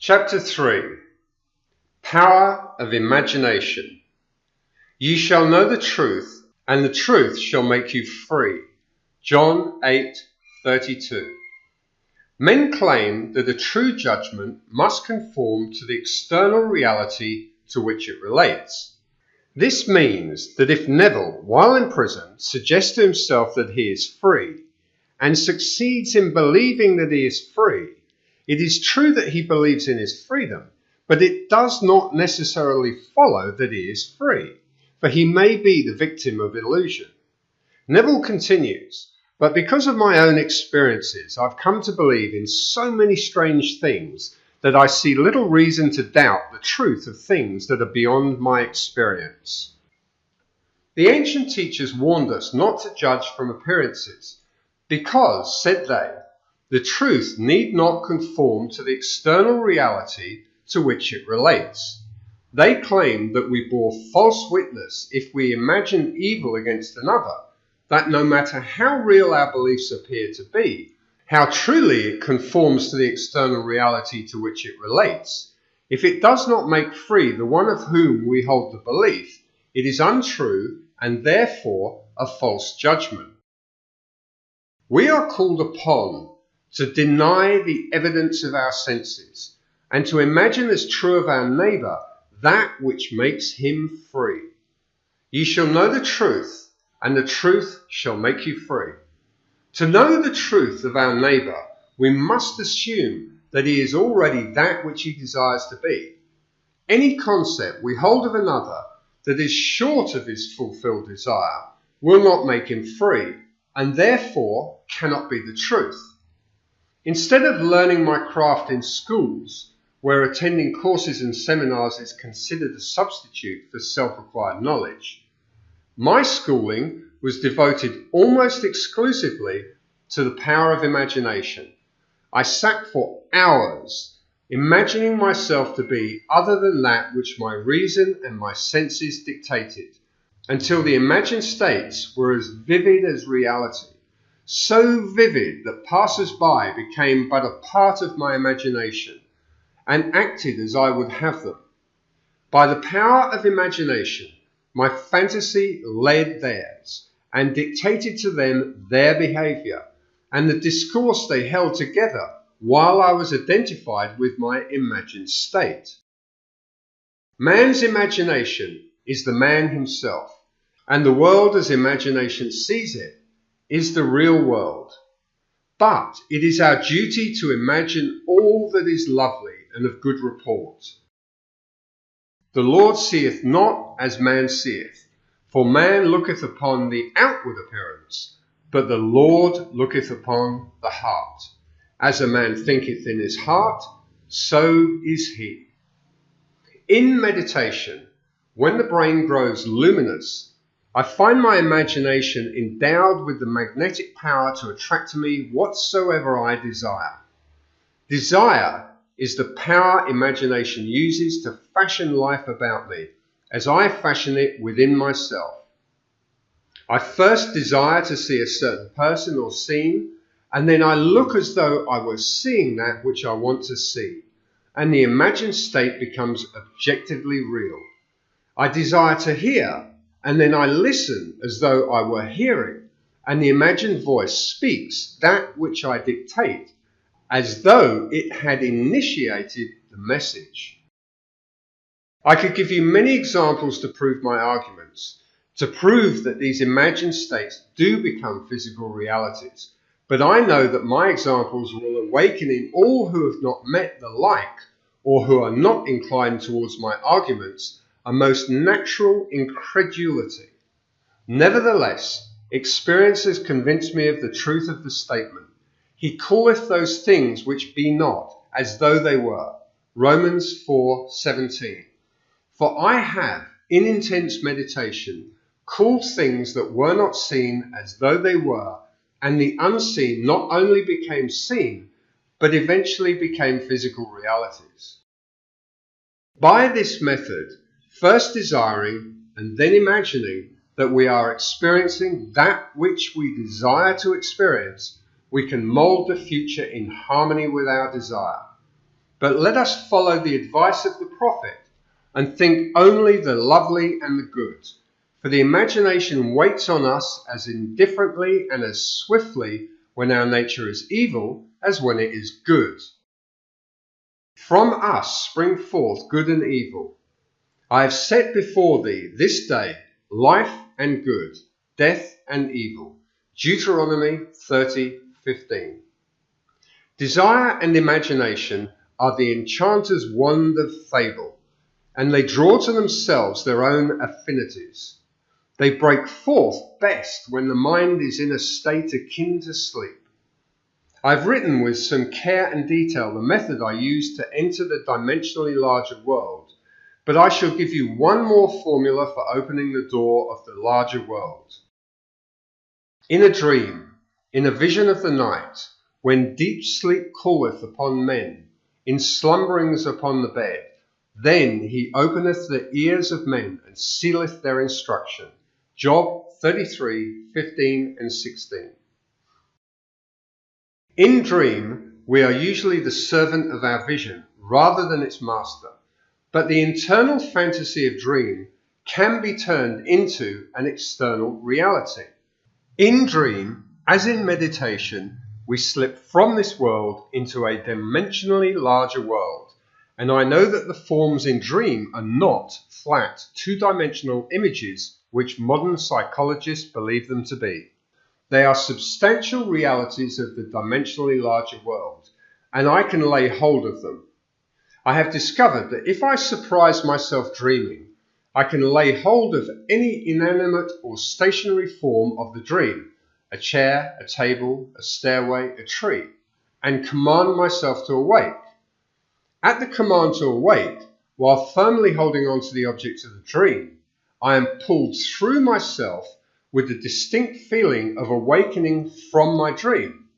Chapter 3. Power of Imagination. Ye shall know the truth, and the truth shall make you free. John 8:32. Men claim that a true judgment must conform to the external reality to which it relates. This means that if Neville, while in prison, suggests to himself that he is free, and succeeds in believing that he is free, it is true that he believes in his freedom, but it does not necessarily follow that he is free, for he may be the victim of illusion. Neville continues, but because of my own experiences, I've come to believe in so many strange things that I see little reason to doubt the truth of things that are beyond my experience. The ancient teachers warned us not to judge from appearances, because, said they, the truth need not conform to the external reality to which it relates. They claimed that we bore false witness if we imagine evil against another, that no matter how real our beliefs appear to be, how truly it conforms to the external reality to which it relates, if it does not make free the one of whom we hold the belief, it is untrue and therefore a false judgment. We are called upon to deny the evidence of our senses and to imagine as true of our neighbour that which makes him free. Ye shall know the truth, and the truth shall make you free. To know the truth of our neighbour, we must assume that he is already that which he desires to be. Any concept we hold of another that is short of his fulfilled desire will not make him free, and therefore cannot be the truth. Instead of learning my craft in schools, where attending courses and seminars is considered a substitute for self-acquired knowledge, my schooling was devoted almost exclusively to the power of imagination. I sat for hours imagining myself to be other than that which my reason and my senses dictated, until the imagined states were as vivid as reality, so vivid that passers-by became but a part of my imagination and acted as I would have them. By the power of imagination, my fantasy led theirs and dictated to them their behaviour and the discourse they held together while I was identified with my imagined state. Man's imagination is the man himself, and the world as imagination sees it is the real world. But it is our duty to imagine all that is lovely and of good report. The Lord seeth not as man seeth, for man looketh upon the outward appearance, but the Lord looketh upon the heart. As a man thinketh in his heart, so is he. In meditation, when the brain grows luminous, I find my imagination endowed with the magnetic power to attract to me whatsoever I desire. Desire is the power imagination uses to fashion life about me, as I fashion it within myself. I first desire to see a certain person or scene, and then I look as though I were seeing that which I want to see, and the imagined state becomes objectively real. I desire to hear, and then I listen as though I were hearing, and the imagined voice speaks that which I dictate, as though it had initiated the message. I could give you many examples to prove my arguments, to prove that these imagined states do become physical realities, but I know that my examples will awaken in all who have not met the like, or who are not inclined towards my arguments, a most natural incredulity. Nevertheless, experience has convinced me of the truth of the statement. He calleth those things which be not, as though they were. Romans 4:17. For I have, in intense meditation, called things that were not seen as though they were, and the unseen not only became seen, but eventually became physical realities. By this method, first desiring and then imagining that we are experiencing that which we desire to experience, we can mould the future in harmony with our desire. But let us follow the advice of the prophet and think only the lovely and the good. For the imagination waits on us as indifferently and as swiftly when our nature is evil as when it is good. From us spring forth good and evil. I have set before thee this day life and good, death and evil. Deuteronomy 30:15. Desire and imagination are the enchanter's wand of fable, and they draw to themselves their own affinities. They break forth best when the mind is in a state akin to sleep. I've written with some care and detail the method I use to enter the dimensionally larger world, but I shall give you one more formula for opening the door of the larger world. In a dream, in a vision of the night, when deep sleep calleth upon men, in slumberings upon the bed, then he openeth the ears of men and sealeth their instruction. Job 33:15 and 16. In dream, we are usually the servant of our vision rather than its master, but the internal fantasy of dream can be turned into an external reality. In dream, as in meditation, we slip from this world into a dimensionally larger world, and I know that the forms in dream are not flat, two-dimensional images which modern psychologists believe them to be. They are substantial realities of the dimensionally larger world, and I can lay hold of them. I have discovered that if I surprise myself dreaming, I can lay hold of any inanimate or stationary form of the dream, a chair, a table, a stairway, a tree, and command myself to awake. At the command to awake, while firmly holding on to the object of the dream, I am pulled through myself with the distinct feeling of awakening from my dream.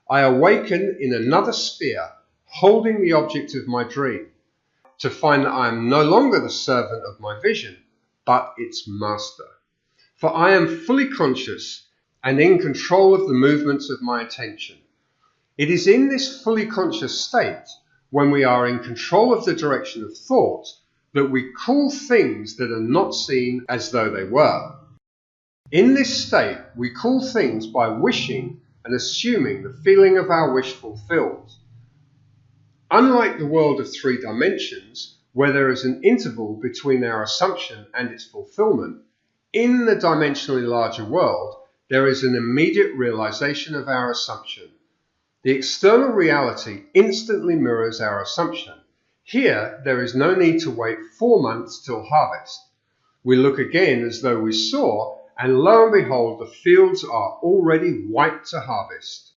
I awaken in another sphere, holding the object of my dream, to find that I am no longer the servant of my vision, but its master. For I am fully conscious and in control of the movements of my attention. It is in this fully conscious state, when we are in control of the direction of thought, that we call things that are not seen as though they were. In this state, we call things by wishing and assuming the feeling of our wish fulfilled. Unlike the world of three dimensions, where there is an interval between our assumption and its fulfillment, in the dimensionally larger world, there is an immediate realization of our assumption. The external reality instantly mirrors our assumption. Here, there is no need to wait 4 months till harvest. We look again as though we saw, and lo and behold, the fields are already white to harvest.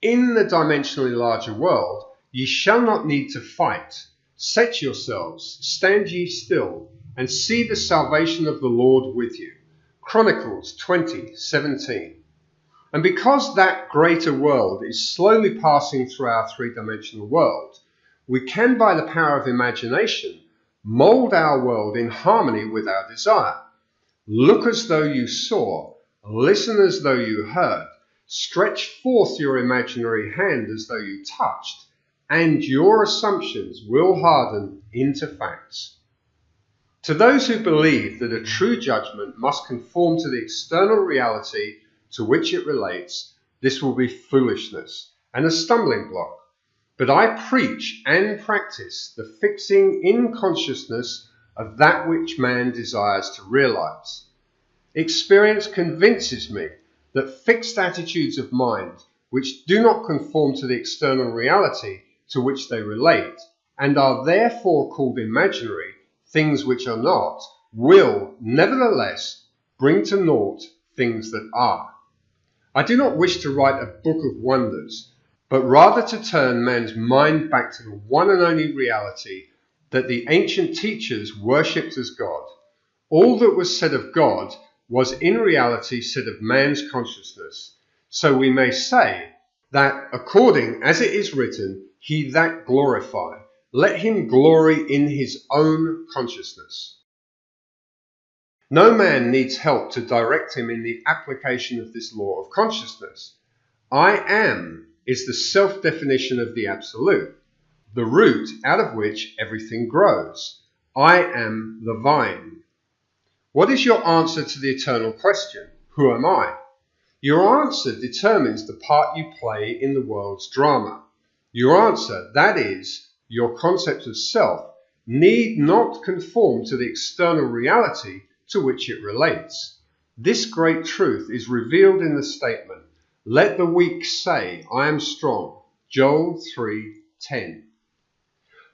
In the dimensionally larger world, ye shall not need to fight. Set yourselves, stand ye still, and see the salvation of the Lord with you. Chronicles 20:17. And because that greater world is slowly passing through our three-dimensional world, we can, by the power of imagination, mold our world in harmony with our desire. Look as though you saw, listen as though you heard, stretch forth your imaginary hand as though you touched, and your assumptions will harden into facts. To those who believe that a true judgment must conform to the external reality to which it relates, this will be foolishness and a stumbling block. But I preach and practice the fixing in consciousness of that which man desires to realize. Experience convinces me that fixed attitudes of mind, which do not conform to the external reality to which they relate, and are therefore called imaginary, things which are not, will nevertheless bring to naught things that are. I do not wish to write a book of wonders, but rather to turn man's mind back to the one and only reality that the ancient teachers worshipped as God. All that was said of God was in reality said of man's consciousness. So we may say that according as it is written, he that glorify, let him glory in his own consciousness. No man needs help to direct him in the application of this law of consciousness. I am is the self-definition of the absolute. the root out of which everything grows. I am the vine. What is your answer to the eternal question, who am I? Your answer determines the part you play in the world's drama. Your answer, that is, your concept of self, need not conform to the external reality to which it relates. This great truth is revealed in the statement, "Let the weak say, I am strong." Joel 3:10.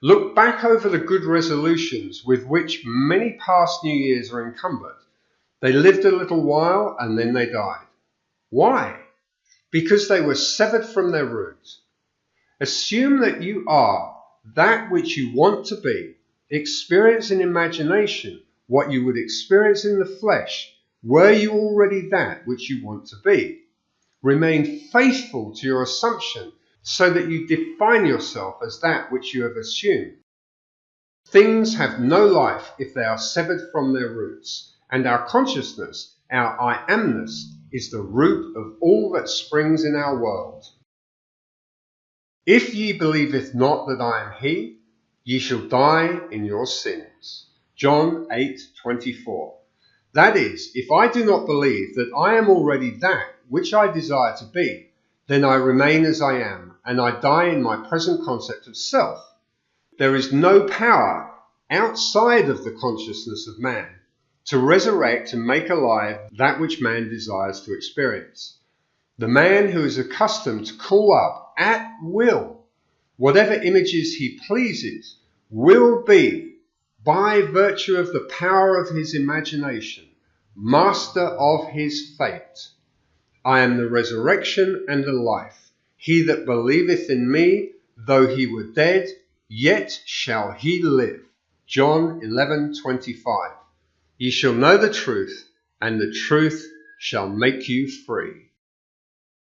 Look back over the good resolutions with which many past New Years are encumbered. They lived a little while and then they died. Why? Because they were severed from their root. Assume that you are that which you want to be. Experience in imagination what you would experience in the flesh. Were you already that which you want to be? Remain faithful to your assumption so that you define yourself as that which you have assumed. Things have no life if they are severed from their roots, and our consciousness, our I amness, is the root of all that springs in our world. If ye believeth not that I am he, ye shall die in your sins. John 8:24. That is, if I do not believe that I am already that which I desire to be, then I remain as I am, and I die in my present concept of self. There is no power outside of the consciousness of man to resurrect and make alive that which man desires to experience. The man who is accustomed to call up at will whatever images he pleases will be, by virtue of the power of his imagination, master of his fate. I am the resurrection and the life. He that believeth in me, though he were dead, yet shall he live. John 11:25. Ye shall know the truth, and the truth shall make you free.